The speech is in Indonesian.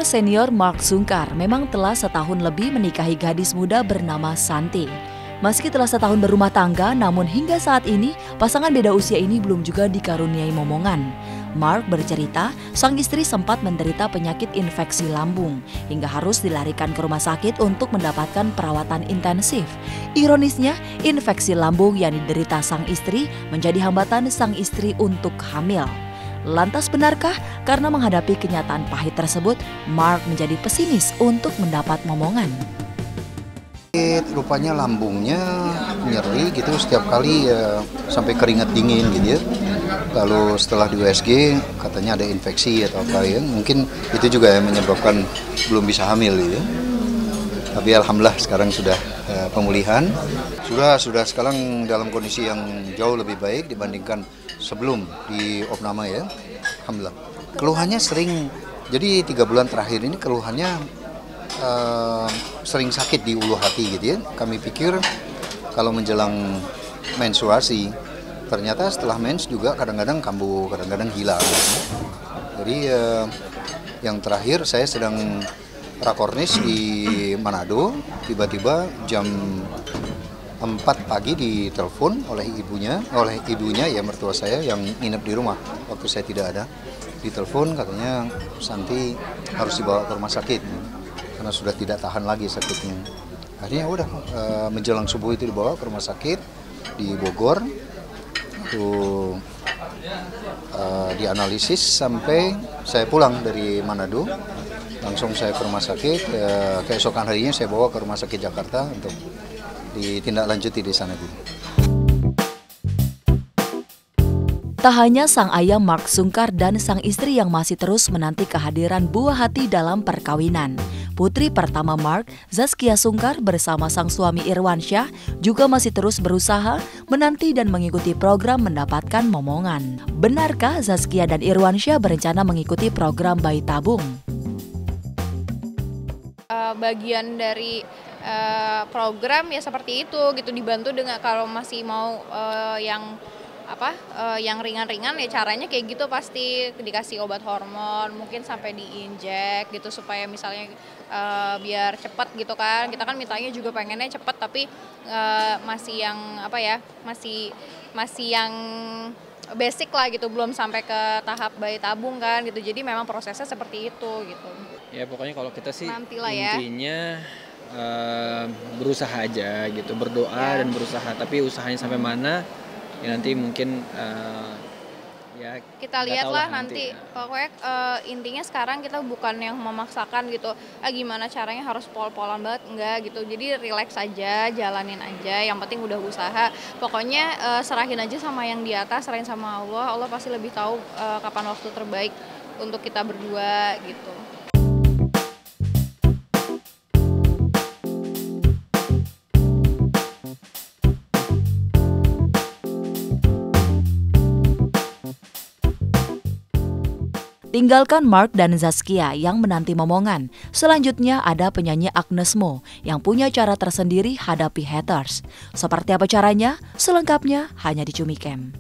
Aktor senior Mark Sungkar memang telah setahun lebih menikahi gadis muda bernama Santi. Meski telah setahun berumah tangga, namun hingga saat ini pasangan beda usia ini belum juga dikaruniai momongan. Mark bercerita, sang istri sempat menderita penyakit infeksi lambung hingga harus dilarikan ke rumah sakit untuk mendapatkan perawatan intensif. Ironisnya, infeksi lambung yang diderita sang istri menjadi hambatan sang istri untuk hamil. Lantas benarkah karena menghadapi kenyataan pahit tersebut, Mark menjadi pesimis untuk mendapat momongan? Rupanya lambungnya nyeri gitu setiap kali sampai keringat dingin gitu ya. Lalu setelah di USG katanya ada infeksi atau apa ya. Mungkin itu juga yang menyebabkan belum bisa hamil gitu ya. Tapi alhamdulillah sekarang sudah pemulihan. Sudah sekarang dalam kondisi yang jauh lebih baik dibandingkan sebelum di opname ya. Alhamdulillah. Keluhannya sering, jadi 3 bulan terakhir ini keluhannya sering sakit di ulu hati gitu ya. Kami pikir kalau menjelang menstruasi, ternyata setelah mens juga kadang-kadang kambuh, kadang-kadang hilang. Jadi yang terakhir saya sedang rakornis di Manado, tiba-tiba jam 4 pagi ditelepon oleh ibunya ya, mertua saya yang nginep di rumah waktu saya tidak ada. Ditelepon katanya Santi harus dibawa ke rumah sakit karena sudah tidak tahan lagi sakitnya. Akhirnya udah menjelang subuh itu dibawa ke rumah sakit di Bogor, itu dianalisis sampai saya pulang dari Manado. Langsung saya ke rumah sakit, keesokan harinya saya bawa ke rumah sakit Jakarta untuk ditindaklanjuti di sana dulu. Tak hanya sang ayah Mark Sungkar dan sang istri yang masih terus menanti kehadiran buah hati dalam perkawinan. Putri pertama Mark, Zaskia Sungkar bersama sang suami Irwansyah juga masih terus berusaha menanti dan mengikuti program mendapatkan momongan. Benarkah Zaskia dan Irwansyah berencana mengikuti program bayi tabung? Bagian dari program ya seperti itu gitu, dibantu dengan kalau masih mau yang ringan-ringan ya caranya kayak gitu, pasti dikasih obat hormon, mungkin sampai diinjek gitu supaya misalnya biar cepat gitu kan. Kita kan mintanya juga pengennya cepat, tapi masih yang masih yang basic lah gitu, belum sampai ke tahap bayi tabung kan gitu. Jadi memang prosesnya seperti itu gitu. Ya pokoknya kalau kita sih Nantilah intinya berusaha aja gitu, berdoa dan berusaha. Tapi usahanya sampai mana ya nanti mungkin ya kita lihatlah nanti. Pokoknya intinya sekarang kita bukan yang memaksakan gitu, gimana caranya harus pol-polan banget, enggak gitu. Jadi relax aja, jalanin aja, yang penting udah usaha. Pokoknya serahin aja sama yang di atas, serahin sama Allah. Allah pasti lebih tahu kapan waktu terbaik untuk kita berdua gitu. Tinggalkan Mark dan Zaskia yang menanti momongan. Selanjutnya ada penyanyi Agnes Mo yang punya cara tersendiri hadapi haters. Seperti apa caranya? Selengkapnya hanya di Cumi Camp.